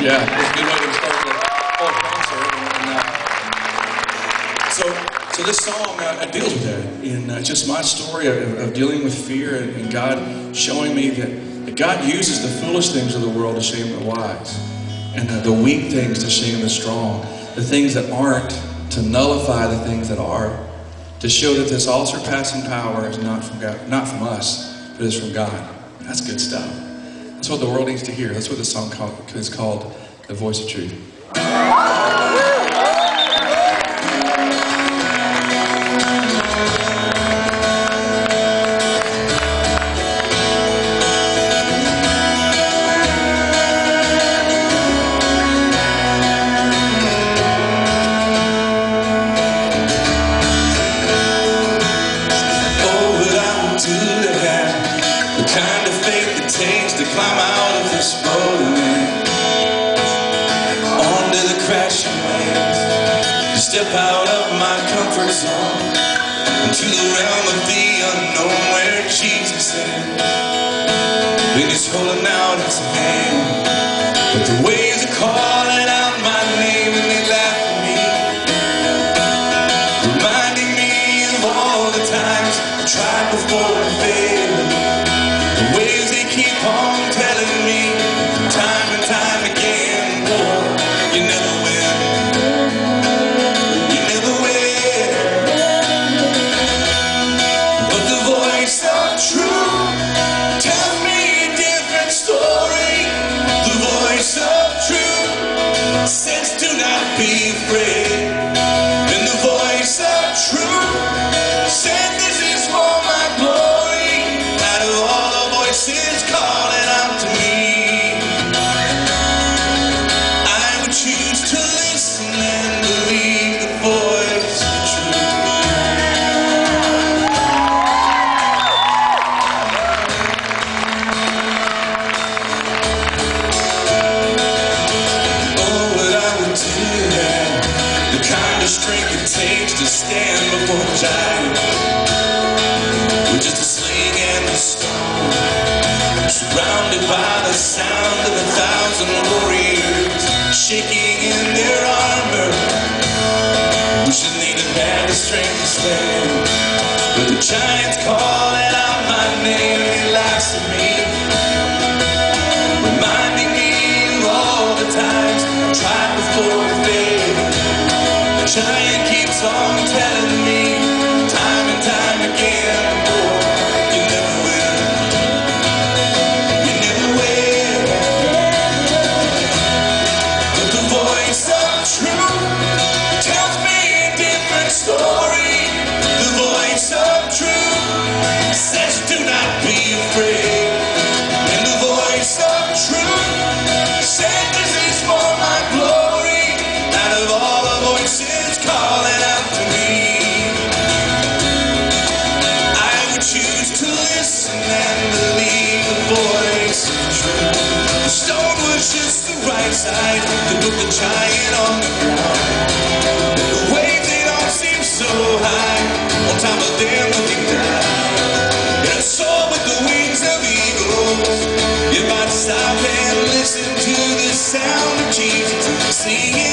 Yeah, it's a good way to start the whole concert. So this song deals with that. And it's just my story of dealing with fear and God showing me that God uses the foolish things of the world to shame the wise, and the weak things to shame the strong, the things that aren't to nullify the things that are, to show that this all-surpassing power is not from God, not from us, but is from God. That's good stuff. That's what the world needs to hear. That's what the song is called, The Voice of Truth. To climb out of this boat and onto the crashing waves, to step out of my comfort zone into the realm of the unknown where Jesus is. And He's holding out His hand, but the waves are calling out my name and they laugh at me, reminding me of all the times I tried before and failed. The waves they keep on telling me time and time again, boy, you never win. You never win. But the voice of truth tells me a different story. The voice of truth says do not be afraid. And the voice of truth said this is for my glory. Out of all the voices calling out to me, I would choose to listen and believe the voice of truth. Oh, what I would do to have the kind of strength it takes to stand before a giant with just a sling and a stone, surrounded by the sound of 1,000 warriors shaking in their armor, wishing they'd have had the strength to stand. But the giant's calling out my name and he laughs at me, reminding me of all the times I tried before and failed. The giant keeps on telling me time and time again, boy, you never win. You never win. But the voice of truth tells me a different story. The voice of truth says do not be afraid. And the voice of truth said this is for my glory. Out of all the voices calling out to me, I would choose to listen and believe the voice of truth. The stone was just the right size to put the giant on the ground. And the waves, they don't seem so high on top of them looking down. And a soul with the wings of eagles, you might stop and listen to the sound of Jesus singing.